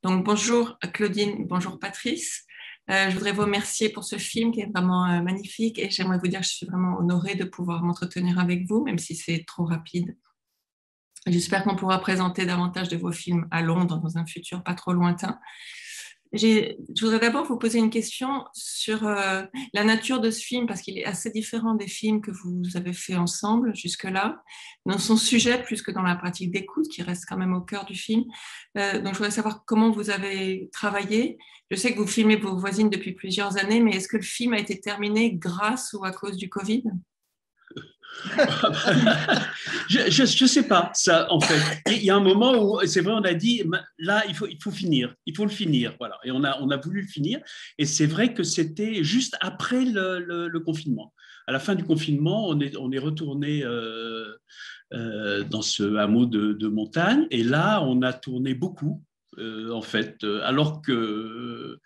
Donc, bonjour Claudine, bonjour Patrice. Je voudrais vous remercier pour ce film qui est vraiment magnifique et j'aimerais vous dire que je suis vraiment honorée de pouvoir m'entretenir avec vous, même si c'est trop rapide. J'espère qu'on pourra présenter davantage de vos films à Londres dans un futur pas trop lointain. Je voudrais d'abord vous poser une question sur la nature de ce film, parce qu'il est assez différent des films que vous avez fait ensemble jusque-là, dans son sujet plus que dans la pratique d'écoute, qui reste quand même au cœur du film. Donc, je voudrais savoir comment vous avez travaillé. Je sais que vous filmez vos voisines depuis plusieurs années, mais est-ce que le film a été terminé grâce ou à cause du Covid? Je sais pas, ça, en fait. Il y a un moment où, c'est vrai, on a dit, là, il faut finir, il faut le finir, voilà. Et on a voulu le finir. Et c'est vrai que c'était juste après le confinement. À la fin du confinement, on est retourné dans ce hameau de montagne. Et là, on a tourné beaucoup. En fait, alors que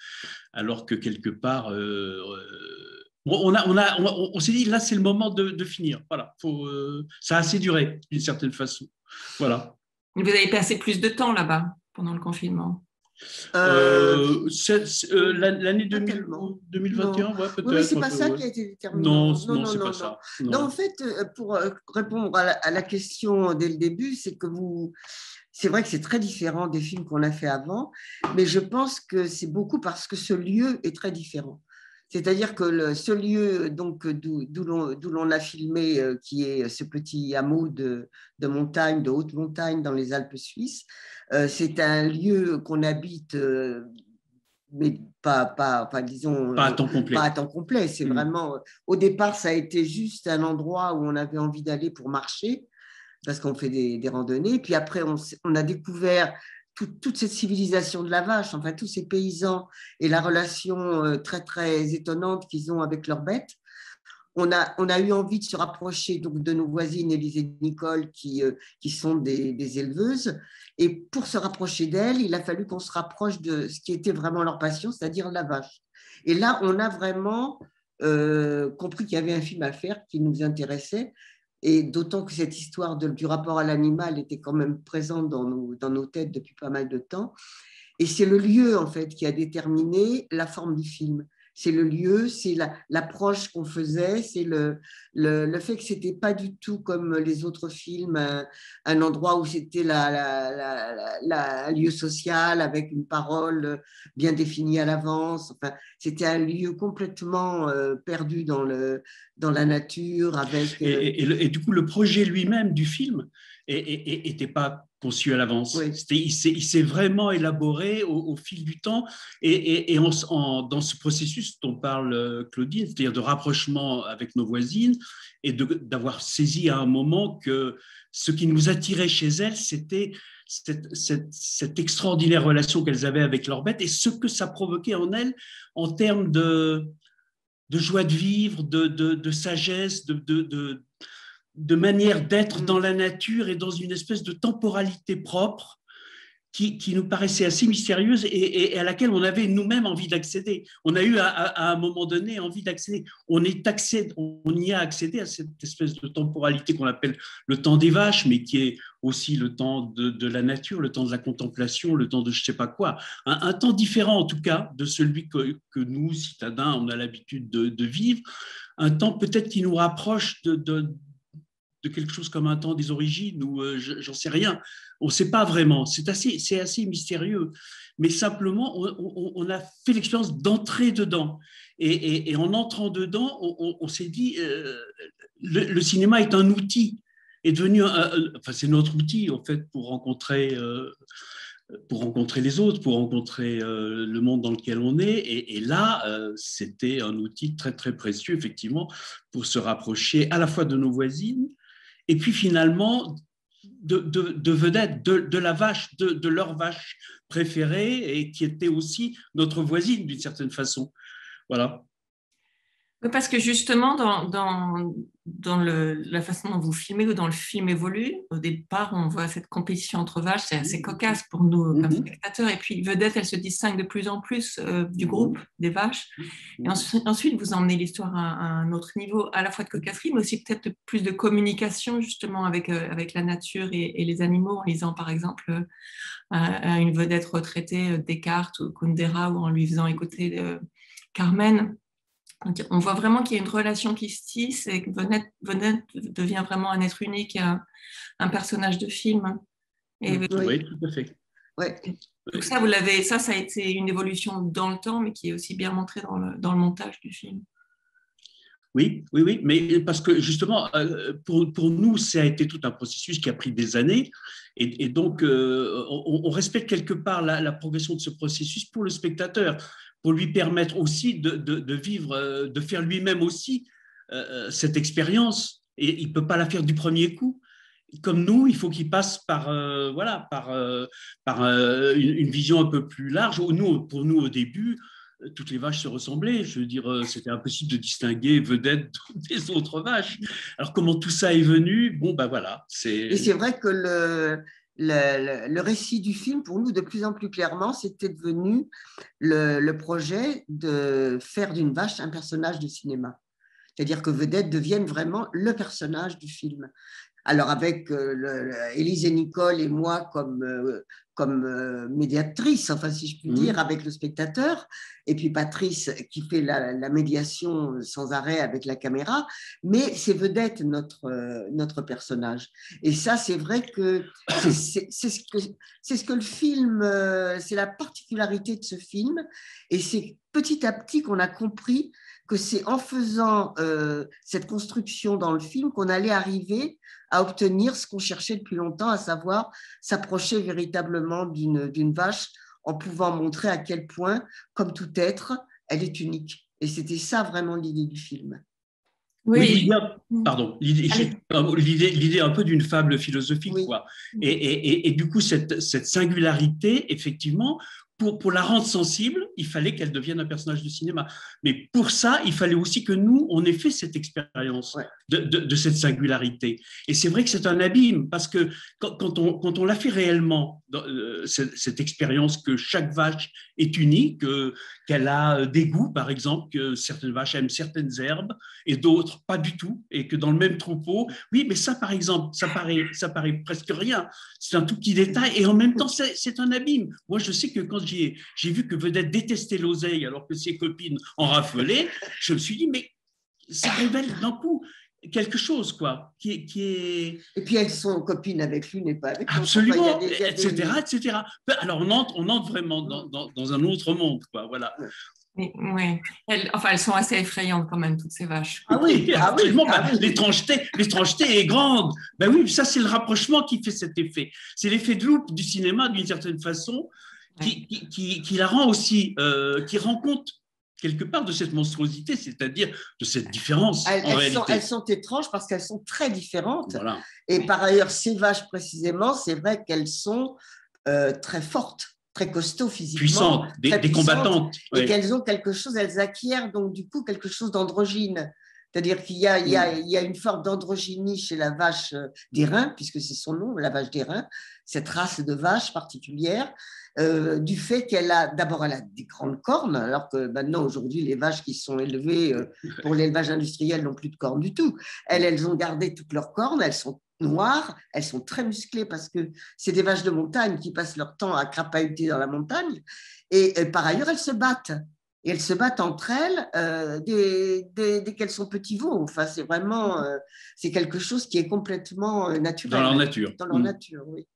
quelque part, bon, on s'est dit, là, c'est le moment de finir. Voilà, ça a assez duré d'une certaine façon. Voilà. Vous avez passé plus de temps là-bas pendant le confinement. Euh, L'année Pas 2000, tellement. Non. 2021, ouais, Oui, mais peut-être c'est un pas peu. ça Ouais. qui a été déterminant. Non, Non, non, non, c'est pas non, non. ça. Non, en Non. fait, pour répondre à la question dès le début, c'est vrai que c'est très différent des films qu'on a fait avant, mais je pense que c'est beaucoup parce que ce lieu est très différent. C'est-à-dire que ce lieu donc, d'où l'on a filmé, qui est ce petit hameau de montagne, de haute montagne dans les Alpes suisses, c'est un lieu qu'on habite, mais pas disons, Pas à temps pas à complet. temps complet. C'est Hmm. vraiment, au départ, ça a été juste un endroit où on avait envie d'aller pour marcher, parce qu'on fait des randonnées. Puis après, on a découvert toute cette civilisation de la vache, enfin tous ces paysans et la relation très, très étonnante qu'ils ont avec leurs bêtes. On a eu envie de se rapprocher donc, de nos voisines Élise et Nicole qui sont des éleveuses. Et pour se rapprocher d'elles, il a fallu qu'on se rapproche de ce qui était vraiment leur passion, c'est-à-dire la vache. Et là, on a vraiment compris qu'il y avait un film à faire qui nous intéressait. Et d'autant que cette histoire du rapport à l'animal était quand même présente dans nos têtes depuis pas mal de temps. Et c'est le lieu, en fait, qui a déterminé la forme du film. C'est le lieu, c'est l'approche qu'on faisait, c'est le fait que c'était pas du tout comme les autres films, un endroit où c'était un lieu social avec une parole bien définie à l'avance. Enfin, c'était un lieu complètement perdu dans la nature avec... Et du coup, le projet lui-même du film n'était pas conçu à l'avance. Oui. Il s'est vraiment élaboré au fil du temps et dans ce processus dont parle Claudine, c'est-à-dire de rapprochement avec nos voisines et d'avoir saisi à un moment que ce qui nous attirait chez elles, c'était cette extraordinaire relation qu'elles avaient avec leurs bêtes et ce que ça provoquait en elles en termes de joie de vivre, de sagesse, de manière d'être dans la nature et dans une espèce de temporalité propre qui nous paraissait assez mystérieuse et à laquelle on avait nous-mêmes envie d'accéder. On a eu à un moment donné envie d'accéder. On y a accédé à cette espèce de temporalité qu'on appelle le temps des vaches, mais qui est aussi le temps de la nature, le temps de la contemplation, le temps de je ne sais pas quoi. Un temps différent en tout cas de celui que nous, citadins, on a l'habitude de vivre. Un temps peut-être qui nous rapproche de quelque chose comme un temps des origines ou j'en sais rien. On ne sait pas vraiment. C'est assez mystérieux. Mais simplement, on a fait l'expérience d'entrer dedans. Et en entrant dedans, on s'est dit, le cinéma est un outil, est devenu, enfin c'est notre outil en fait pour rencontrer les autres, pour rencontrer le monde dans lequel on est. Et là, c'était un outil très, très précieux, effectivement, pour se rapprocher à la fois de nos voisines, et puis finalement de vedettes, de la vache, de leur vache préférée, et qui était aussi notre voisine d'une certaine façon. Voilà. Oui, parce que justement, dans la façon dont vous filmez ou dans le film évolue, au départ, on voit cette compétition entre vaches, c'est assez cocasse pour nous comme spectateurs. Et puis, Vedette, elle se distingue de plus en plus du groupe des vaches. Et ensuite, vous emmenez l'histoire à un autre niveau, à la fois de cocasserie, mais aussi peut-être plus de communication justement avec la nature et les animaux, en lisant par exemple à une vedette retraitée Descartes ou Kundera, ou en lui faisant écouter Carmen. On voit vraiment qu'il y a une relation qui se tisse et que Vedette devient vraiment un être unique, un personnage de film. Et Oui, tout à fait. Ouais. donc ça, ça a été une évolution dans le temps, mais qui est aussi bien montrée dans le montage du film. Oui, mais parce que justement, pour nous, ça a été tout un processus qui a pris des années, et donc on respecte quelque part la progression de ce processus pour le spectateur, pour lui permettre aussi de vivre, de faire lui-même aussi cette expérience, et il ne peut pas la faire du premier coup. Comme nous, il faut qu'il passe par une vision un peu plus large. Pour nous, au début, toutes les vaches se ressemblaient. Je veux dire, c'était impossible de distinguer Vedette des autres vaches. Alors, comment tout ça est venu? Bon, ben voilà. Et c'est vrai que le récit du film, pour nous, de plus en plus clairement, c'était devenu le projet de faire d'une vache un personnage de cinéma. C'est-à-dire que Vedette devienne vraiment le personnage du film. Alors avec Élise et Nicole et moi comme médiatrice, enfin si je puis dire, avec le spectateur, et puis Patrice qui fait la médiation sans arrêt avec la caméra, mais c'est Vedette notre personnage. Et ça, c'est vrai que c'est ce que le film, c'est la particularité de ce film, et c'est petit à petit qu'on a compris que c'est en faisant cette construction dans le film qu'on allait arriver à obtenir ce qu'on cherchait depuis longtemps, à savoir s'approcher véritablement d'une vache en pouvant montrer à quel point, comme tout être, elle est unique. Et c'était ça vraiment l'idée du film. Oui, l'idée un peu d'une fable philosophique, oui. quoi. Et du coup, cette singularité, effectivement, pour la rendre sensible, il fallait qu'elle devienne un personnage de cinéma. Mais pour ça, il fallait aussi que nous, on ait fait cette expérience de cette singularité. Et c'est vrai que c'est un abîme, parce que quand on l'a fait réellement, cette expérience que chaque vache est unique, qu'elle a des goûts, par exemple, que certaines vaches aiment certaines herbes et d'autres pas du tout, et que dans le même troupeau, oui, mais ça, par exemple, ça paraît presque rien. C'est un tout petit détail, et en même temps, c'est un abîme. Moi, je sais que quand j'ai vu que Vedette détestait l'oseille alors que ses copines en raffolaient, je me suis dit, mais ça révèle d'un coup quelque chose, quoi, qui est... Et puis elles sont copines avec lui, n'est pas avec lui. Absolument, etc. Alors on entre vraiment dans un autre monde, quoi, voilà. Oui. Elles sont assez effrayantes quand même, toutes ces vaches. Ah oui, absolument. L'étrangeté est grande. Ben oui, ça c'est le rapprochement qui fait cet effet. C'est l'effet de loupe du cinéma, d'une certaine façon, qui la rend aussi, qui rend compte quelque part de cette monstruosité, c'est-à-dire de cette différence. Elles sont étranges parce qu'elles sont très différentes. Voilà. Et par ailleurs, ces vaches précisément, c'est vrai qu'elles sont très fortes, très costauds physiquement, puissantes, des combattantes, et qu'elles ont quelque chose, elles acquièrent donc du coup quelque chose d'androgyne. C'est-à-dire qu'il y a une forme d'androgynie chez la vache d'airain, puisque c'est son nom, la vache d'airain, cette race de vache particulière, du fait qu'elle a des grandes cornes, alors que maintenant, aujourd'hui, les vaches qui sont élevées pour l'élevage industriel n'ont plus de cornes du tout. Elles ont gardé toutes leurs cornes, elles sont noires, elles sont très musclées parce que c'est des vaches de montagne qui passent leur temps à crapahuter dans la montagne, et par ailleurs, elles se battent. Et elles se battent entre elles dès qu'elles sont petits veaux. Enfin, c'est vraiment c'est quelque chose qui est complètement naturel. Dans leur nature. Dans leur nature, oui.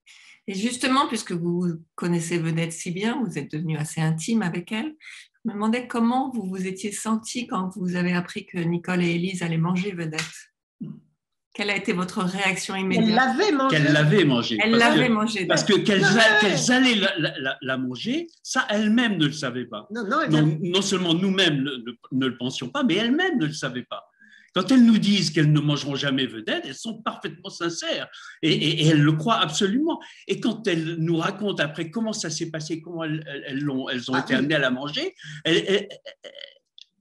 Et justement, puisque vous connaissez Vedette si bien, vous êtes devenu assez intime avec elle, je me demandais comment vous vous étiez senti quand vous avez appris que Nicole et Élise allaient manger Vedette. Quelle a été votre réaction immédiate? Qu'elle l'avait mangée. Elle l'avait mangée. Parce qu'elles allaient la manger, ça, elles-mêmes ne le savaient pas. Non seulement nous-mêmes ne le pensions pas, mais elles-mêmes ne le savaient pas. Quand elles nous disent qu'elles ne mangeront jamais Vedette, elles sont parfaitement sincères et elles le croient absolument. Et quand elles nous racontent après comment ça s'est passé, comment elles ont été amenées à la manger,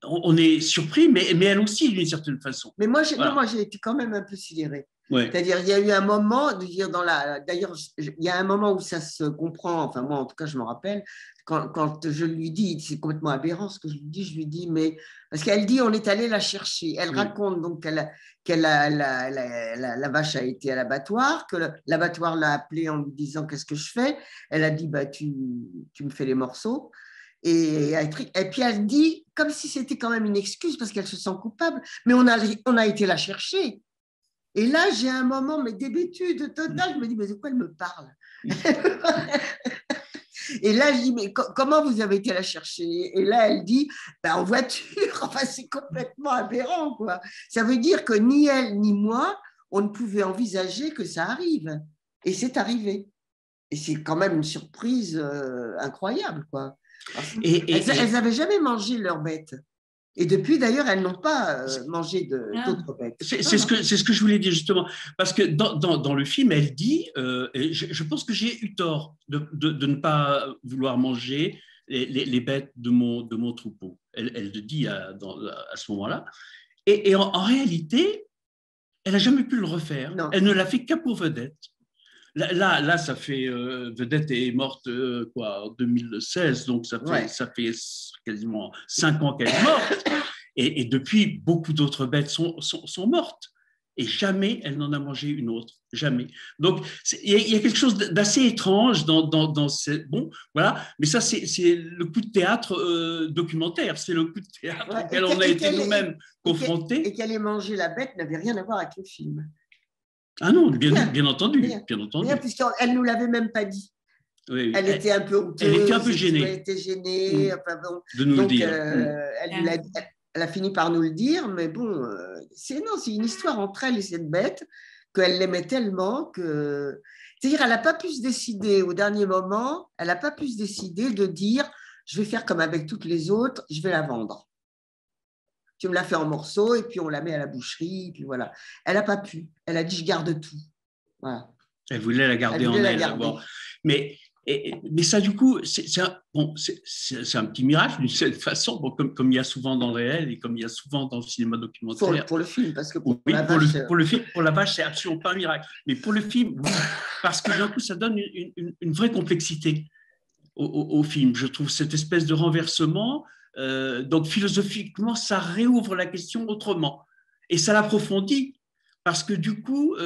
on est surpris, mais elle aussi d'une certaine façon. Mais moi, Voilà. j'ai été quand même un peu sidérée. Ouais. C'est-à-dire, il y a eu un moment, d'ailleurs, il y a un moment où ça se comprend, enfin moi en tout cas je me rappelle, quand je lui dis, c'est complètement aberrant ce que je lui dis, mais parce qu'elle dit on est allé la chercher, elle raconte donc la vache a été à l'abattoir, que l'abattoir l'a appelée en lui disant qu'est-ce que je fais, elle a dit bah tu me fais les morceaux. Et puis elle dit, comme si c'était quand même une excuse parce qu'elle se sent coupable, mais on a été la chercher. Et là, j'ai un moment, mais d'hébétude totale, je me dis, mais de quoi elle me parle? Et là, je dis, mais comment vous avez été la chercher? Et là, elle dit, ben, en voiture. Enfin, c'est complètement aberrant, quoi. Ça veut dire que ni elle ni moi, on ne pouvait envisager que ça arrive. Et c'est arrivé. Et c'est quand même une surprise incroyable, quoi. Elles n'avaient jamais mangé leur bête. Et depuis, d'ailleurs, elles n'ont pas mangé d'autres bêtes. C'est ce que je voulais dire justement. Parce que dans le film, elle dit, et je pense que j'ai eu tort de ne pas vouloir manger les bêtes de mon troupeau. Elle le dit à ce moment-là. Et en réalité, elle n'a jamais pu le refaire. Non. Elle ne l'a fait qu'à pour Vedette. Là, ça fait Vedette est morte en 2016, donc ça fait quasiment 5 ans qu'elle est morte. Et depuis, beaucoup d'autres bêtes sont mortes. Et jamais elle n'en a mangé une autre. Jamais. Donc, il y a quelque chose d'assez étrange dans ces. Bon, voilà. Mais ça, c'est le coup de théâtre documentaire. C'est le coup de théâtre auquel on a été nous-mêmes confrontés. Et qu'elle ait mangé la bête n'avait rien à voir avec le film. Ah non, bien entendu. Bien entendu. Rien, puisqu'elle ne nous l'avait même pas dit. Oui, elle était un peu honteuse. Elle était un peu gênée. Elle était gênée. Enfin, bon. De nous le dire. Elle a fini par nous le dire, mais bon, c'est une histoire entre elle et cette bête, qu'elle l'aimait tellement que. C'est-à-dire, elle n'a pas pu se décider au dernier moment, elle n'a pas pu se décider de dire je vais faire comme avec toutes les autres, je vais la vendre. Tu me la fais en morceaux et puis on la met à la boucherie, et puis voilà. Elle n'a pas pu. Elle a dit je garde tout. Voilà. Elle voulait la garder en elle. Bon. Mais ça, du coup, c'est un petit miracle d'une certaine façon, bon, comme il y a souvent dans le réel et comme il y a souvent dans le cinéma documentaire. Pour le film, parce que pour la vache, c'est absolument pas un miracle. Mais pour le film, oui, parce que d'un coup, ça donne une vraie complexité au film. Je trouve cette espèce de renversement. Donc, philosophiquement, ça réouvre la question autrement. Et ça l'approfondit, parce que du coup,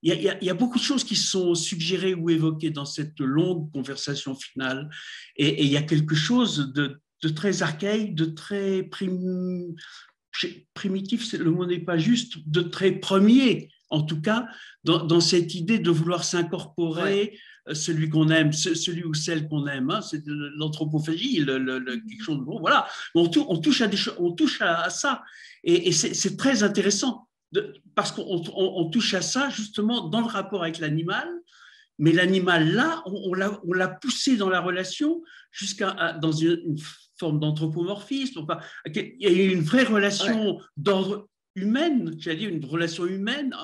il y a beaucoup de choses qui sont suggérées ou évoquées dans cette longue conversation finale. Et il y a quelque chose de très archaïque, de très primitif, le mot n'est pas juste, de très premier, en tout cas, dans cette idée de vouloir s'incorporer. Ouais. Celui qu'on aime, celui ou celle qu'on aime, hein, c'est l'anthropophagie, quelque chose de bon, voilà. On touche à ça, et c'est très intéressant parce qu'on touche à ça justement dans le rapport avec l'animal, mais l'animal là, on l'a poussé dans la relation jusqu'à dans une forme d'anthropomorphisme. Enfin, il y a une vraie relation d'ordre humaine, j'allais dire une relation humaine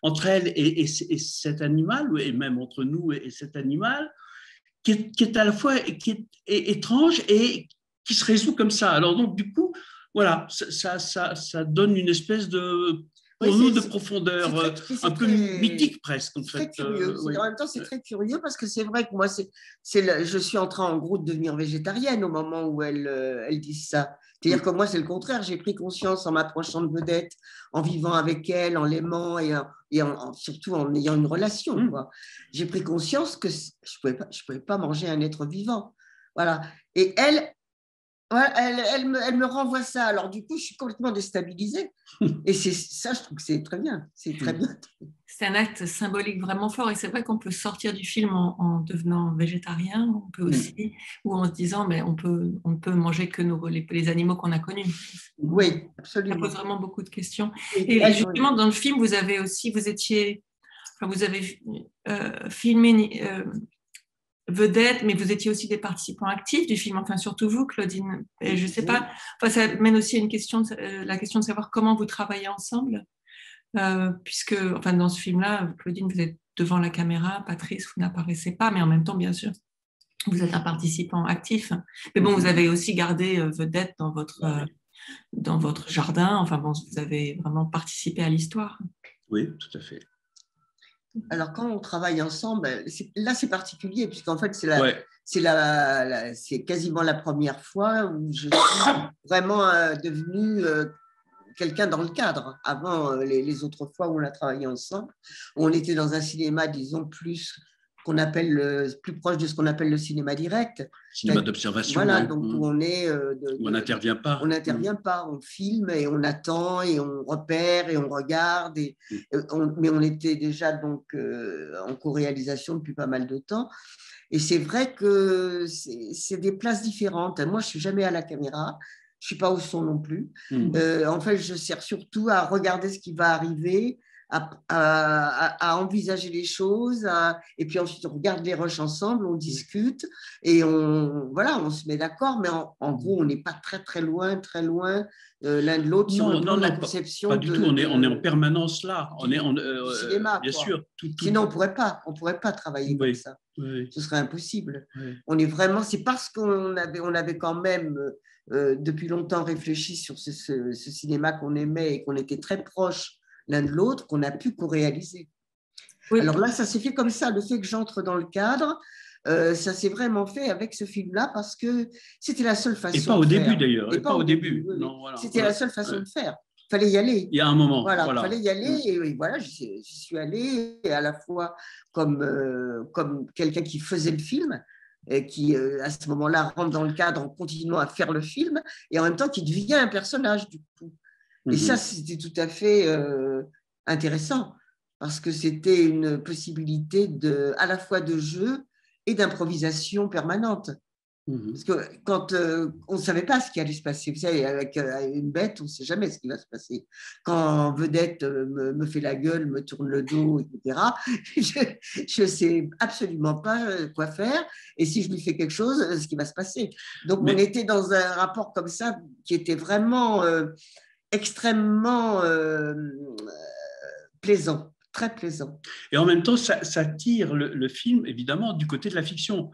entre elle et cet animal, et même entre nous et cet animal, qui est à la fois qui est étrange et qui se résout comme ça. Alors donc du coup, voilà, ça donne une espèce de pour nous de profondeur un peu mythique presque. En fait. Curieux. En même temps, c'est très curieux parce que c'est vrai que moi, je suis en train en gros de devenir végétarienne au moment où elles disent ça. C'est-à-dire que moi, c'est le contraire. J'ai pris conscience en m'approchant de Vedette, en vivant avec elle, en l'aimant et surtout en ayant une relation. Quoi. J'ai pris conscience que je ne pouvais pas manger un être vivant. Voilà. Et elle me renvoie ça. Alors, du coup, je suis complètement déstabilisée. Et c'est ça, je trouve que c'est très bien. C'est très bien. C'est un acte symbolique vraiment fort. Et c'est vrai qu'on peut sortir du film en devenant végétarien. On peut aussi, ou en se disant, mais on ne peut manger que les animaux qu'on a connus. Oui, absolument. Ça pose vraiment beaucoup de questions. Et justement, dans le film, vous avez filmé Vedette, mais vous étiez aussi des participants actifs du film, enfin surtout vous, Claudine. Et je ne sais pas, enfin, ça mène aussi à la question de savoir comment vous travaillez ensemble, puisque enfin, dans ce film-là, Claudine, vous êtes devant la caméra, Patrice, vous n'apparaissez pas, mais en même temps, bien sûr, vous êtes un participant actif. Mais bon, vous avez aussi gardé Vedette dans votre dans votre jardin. Enfin bon, vous avez vraiment participé à l'histoire. Oui, tout à fait. Alors, quand on travaille ensemble, là, c'est particulier, puisqu'en fait, Ouais. c'est quasiment la première fois où je suis vraiment devenue quelqu'un dans le cadre. Avant, les autres fois où on a travaillé ensemble, on était dans un cinéma, disons, plus proche de ce qu'on appelle le cinéma direct. Cinéma d'observation. Voilà, Ouais. donc où on est. Où on n'intervient pas. On n'intervient pas, on filme et on attend et on repère et on regarde. Mais on était déjà donc en co-réalisation depuis pas mal de temps. Et c'est vrai que c'est des places différentes. Moi, je ne suis jamais à la caméra. Je ne suis pas au son non plus. En fait, je sers surtout à regarder ce qui va arriver, à envisager les choses. Et puis ensuite, on regarde les rushs ensemble, on discute et on se met d'accord. Mais en gros, on n'est pas très loin l'un de l'autre sur le plan de la conception. Pas du tout. On est en permanence là. Du cinéma, bien quoi. sûr. Sinon, on pourrait pas travailler comme ça. Oui. Ce serait impossible. Oui. On est vraiment, c'est parce qu'on avait quand même depuis longtemps réfléchi sur ce cinéma qu'on aimait et qu'on était très proches l'un de l'autre qu'on a pu co-réaliser. Oui. Alors là, ça s'est fait comme ça. Le fait que j'entre dans le cadre, ça s'est vraiment fait avec ce film-là parce que c'était la seule façon de faire. Et pas au début d'ailleurs. Et pas au début. Oui. Voilà. C'était la seule façon de faire. Il fallait y aller. Il y a un moment. Voilà. Il fallait y aller. Et voilà, j'y suis allée à la fois comme quelqu'un qui faisait le film, et qui, à ce moment-là, rentre dans le cadre en continuant à faire le film, et en même temps qui devient un personnage, du coup. Et ça, c'était tout à fait intéressant, parce que c'était une possibilité à la fois de jeu et d'improvisation permanente. Parce que quand on ne savait pas ce qui allait se passer, vous savez, avec une bête, on ne sait jamais ce qui va se passer. Quand vedette me fait la gueule, me tourne le dos, etc., je ne sais absolument pas quoi faire. Et si je lui fais quelque chose, ce qui va se passer. Donc, on était dans un rapport comme ça qui était vraiment extrêmement plaisant. Très plaisant. Et en même temps, ça tire le film, évidemment, du côté de la fiction.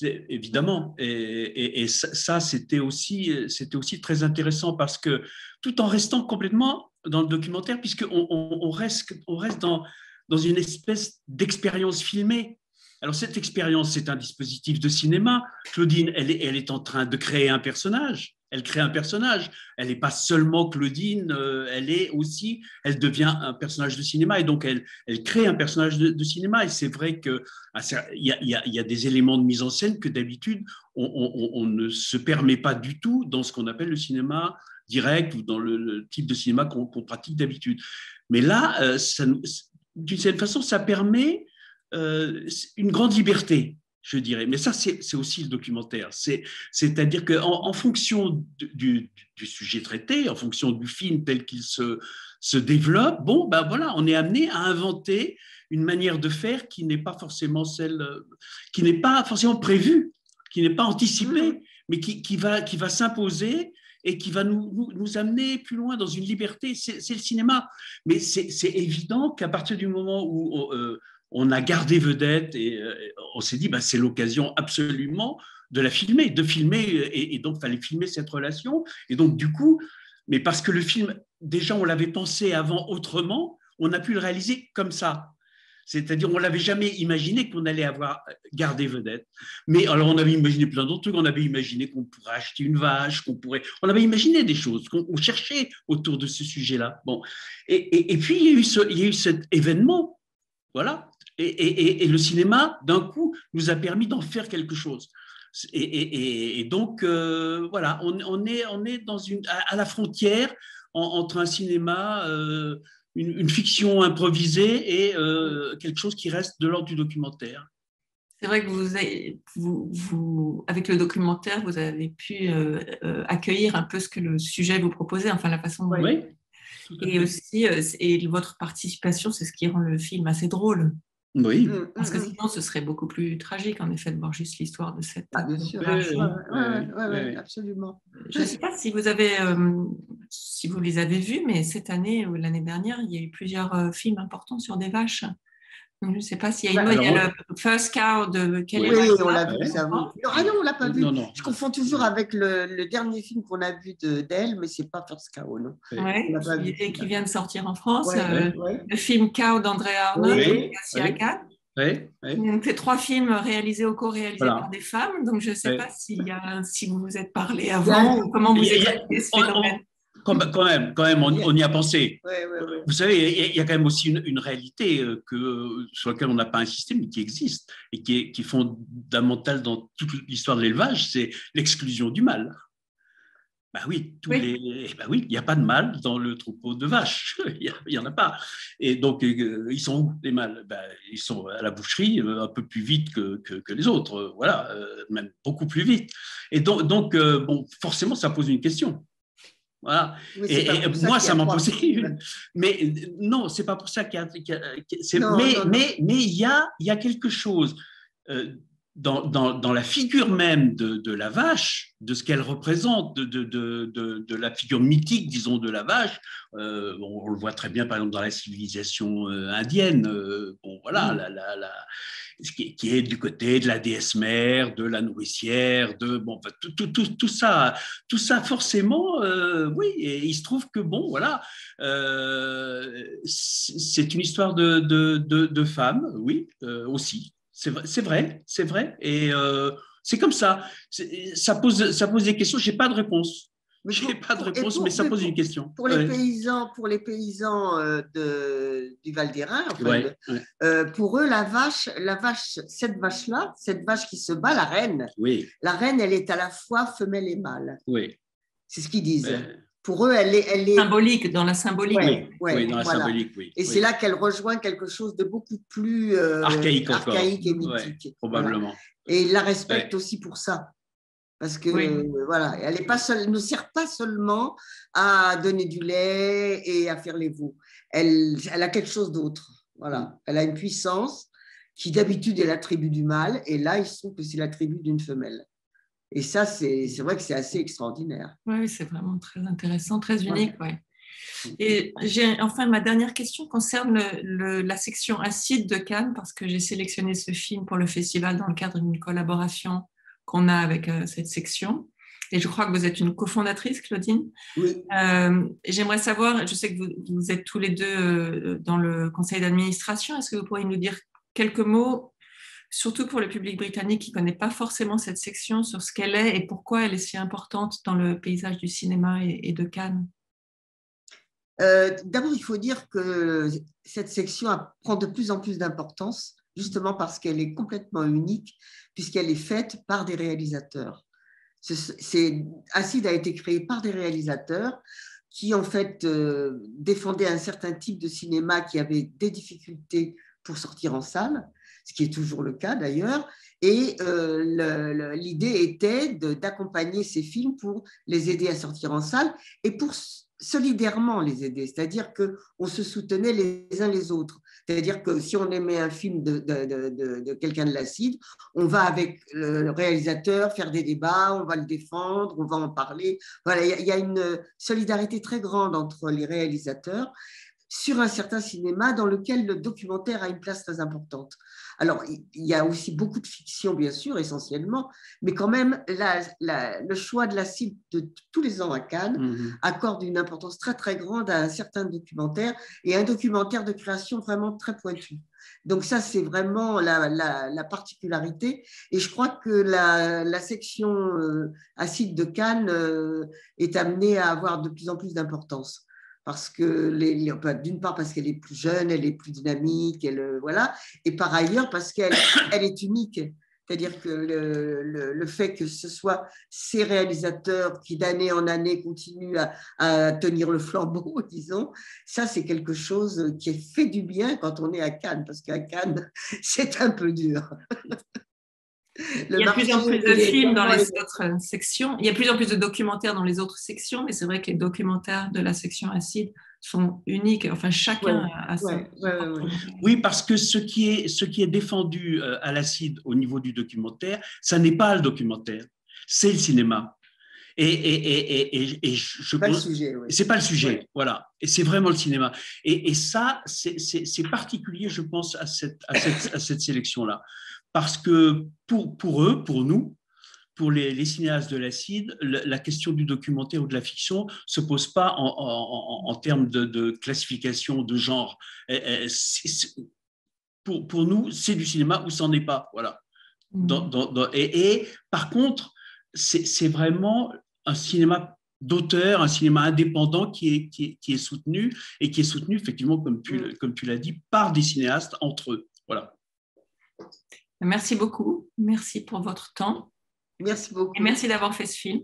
Évidemment. Et ça, c'était aussi très intéressant parce que tout en restant complètement dans le documentaire, puisqu'on reste dans une espèce d'expérience filmée. Alors, cette expérience, c'est un dispositif de cinéma. Claudine, elle est en train de créer un personnage. Elle crée un personnage. Elle n'est pas seulement Claudine, elle devient un personnage de cinéma et donc elle crée un personnage de cinéma. Et c'est vrai qu'il y a des éléments de mise en scène que d'habitude, on ne se permet pas du tout dans ce qu'on appelle le cinéma direct ou dans le type de cinéma qu'on pratique d'habitude. Mais là, d'une certaine façon, ça permet une grande liberté, je dirais. Mais ça, c'est aussi le documentaire. C'est-à-dire qu'en fonction du sujet traité, en fonction du film tel qu'il se développe, voilà, on est amené à inventer une manière de faire qui n'est pas forcément prévue, qui n'est pas anticipée, mais qui va s'imposer et qui va nous amener plus loin dans une liberté. C'est le cinéma. Mais c'est évident qu'à partir du moment où on a gardé vedette et on s'est dit c'est l'occasion absolument de la filmer, et donc il fallait filmer cette relation. Et donc du coup, mais parce que le film, déjà on l'avait pensé avant autrement, on a pu le réaliser comme ça. C'est-à-dire, on ne l'avait jamais imaginé qu'on allait avoir gardé vedette. Mais alors, on avait imaginé plein d'autres trucs. On avait imaginé qu'on pourrait acheter une vache, on avait imaginé des choses, qu'on cherchait autour de ce sujet-là. Bon. Et puis, il y a eu cet événement, voilà. Et le cinéma, d'un coup, nous a permis d'en faire quelque chose. Et donc, voilà, on est à la frontière entre un cinéma, une fiction improvisée et quelque chose qui reste de l'ordre du documentaire. C'est vrai que avec le documentaire, vous avez pu accueillir un peu ce que le sujet vous proposait, enfin la façon dont... Oui. Et aussi, et votre participation, c'est ce qui rend le film assez drôle. Oui. Parce que sinon, ce serait beaucoup plus tragique, en effet, de voir juste l'histoire de cette... bien sûr. Oui, absolument. Je ne sais pas si vous les avez vus, mais cette année ou l'année dernière, il y a eu plusieurs films importants sur des vaches. Je ne sais pas s'il y a il y a le First Cow de Kelly Oui, Reichardt on l'a vu, ça. Oui. Ah non, on ne l'a pas vu. Non. Je confonds toujours avec le dernier film qu'on a vu d'elle, mais ce n'est pas First Cow, non. Qui vient de sortir en France, ouais. le film Cow d'André Arnaud, qui est à Cannes. Donc, c'est 3 films réalisés ou co-réalisés par des femmes. Donc, je ne sais pas si vous vous êtes parlé avant ou comment vous expliquez ce phénomène. Quand même, on y a pensé. Ouais. Vous savez, il y a quand même aussi une réalité sur laquelle on n'a pas insisté, mais qui existe et qui est fondamentale dans toute l'histoire de l'élevage, c'est l'exclusion du mâle. Il n'y a pas de mâle dans le troupeau de vaches. Il n'y en a pas. Et donc, ils sont où, les mâles? Ils sont à la boucherie un peu plus vite que les autres. Voilà, même beaucoup plus vite. Et donc forcément, ça pose une question. Voilà. Et moi, ça m'en posait une. Mais non, c'est pas pour ça qu'il y a. Mais il y a quelque chose dans la figure même de la vache, de ce qu'elle représente, de la figure mythique, disons, de la vache. On le voit très bien, par exemple, dans la civilisation indienne. Qui est du côté de la déesse mère, de la nourricière, tout ça forcément, oui. Et il se trouve que c'est une histoire de femmes, oui, aussi. C'est vrai. Et c'est comme ça. Ça pose des questions. J'ai pas de réponse. Je n'ai pas de réponse, mais ça pose une question. Pour les paysans du Val d'Airain, pour eux, la vache, cette vache qui se bat, la reine, elle est à la fois femelle et mâle. Oui. C'est ce qu'ils disent. Pour eux, elle est symbolique, dans la symbolique. Oui, dans la symbolique, oui. Et c'est là qu'elle rejoint quelque chose de beaucoup plus archaïque et mythique. Probablement. Voilà. Et il la respecte aussi pour ça. Parce que elle ne sert pas seulement à donner du lait et à faire les veaux. Elle a quelque chose d'autre. Voilà. Elle a une puissance qui d'habitude est l'attribut du mâle, et là, il se trouve que c'est l'attribut d'une femelle. Et ça, c'est vrai que c'est assez extraordinaire. Oui, c'est vraiment très intéressant, très unique. Ouais. Et ma dernière question concerne la section acide de Cannes, parce que j'ai sélectionné ce film pour le festival dans le cadre d'une collaboration qu'on a avec cette section. Et je crois que vous êtes une cofondatrice, Claudine. Oui. J'aimerais savoir, je sais que vous êtes tous les deux dans le conseil d'administration, est-ce que vous pourriez nous dire quelques mots, surtout pour le public britannique qui ne connaît pas forcément cette section, sur ce qu'elle est et pourquoi elle est si importante dans le paysage du cinéma et de Cannes? D'abord, il faut dire que cette section prend de plus en plus d'importance, justement parce qu'elle est complètement unique, puisqu'elle est faite par des réalisateurs. Acide a été créé par des réalisateurs qui, en fait, défendaient un certain type de cinéma qui avait des difficultés pour sortir en salle, ce qui est toujours le cas d'ailleurs. Et l'idée était d'accompagner ces films pour les aider à sortir en salle et pour solidairement les aider, c'est-à-dire qu'on se soutenait les uns les autres. C'est-à-dire que si on aimait un film de quelqu'un de l'Acide, on va avec le réalisateur faire des débats, on va le défendre, on va en parler. Voilà, il y a une solidarité très grande entre les réalisateurs sur un certain cinéma dans lequel le documentaire a une place très importante. Alors, il y a aussi beaucoup de fiction, bien sûr, essentiellement, mais quand même, le choix de l'Acide de tous les ans à Cannes accorde une importance très, très grande à un certain documentaire, et un documentaire de création vraiment très pointu. Donc ça, c'est vraiment la particularité. Et je crois que la section Acide de Cannes est amenée à avoir de plus en plus d'importance. Parce que, d'une part, parce qu'elle est plus jeune, elle est plus dynamique, voilà, et par ailleurs, parce qu'elle est unique. C'est-à-dire que le fait que ce soit ces réalisateurs qui, d'année en année, continuent à tenir le flambeau, disons, ça, c'est quelque chose qui fait du bien quand on est à Cannes, parce qu'à Cannes, c'est un peu dur. Il y a de plus en plus de films dans les autres sections. Il y a de plus en plus de documentaires dans les autres sections, mais c'est vrai que les documentaires de la section Acide sont uniques. Enfin, chacun a ça. Oui, parce que ce qui est défendu à l'Acide au niveau du documentaire, ça n'est pas le documentaire, c'est le cinéma. Et je pas le sujet, oui. C'est pas le sujet, Ouais. voilà. Et c'est vraiment le cinéma. Et ça, c'est particulier, je pense, à cette sélection-là. Parce que pour eux, pour nous, pour les cinéastes de l'acide, la question du documentaire ou de la fiction ne se pose pas en termes de classification de genre. Pour nous, c'est du cinéma ou c'en est pas. Voilà. Et par contre, c'est vraiment un cinéma d'auteur, un cinéma indépendant qui est soutenu et qui est soutenu effectivement, comme tu l'as dit, par des cinéastes entre eux. Voilà. Merci beaucoup. Merci pour votre temps. Merci beaucoup. Et merci d'avoir fait ce film.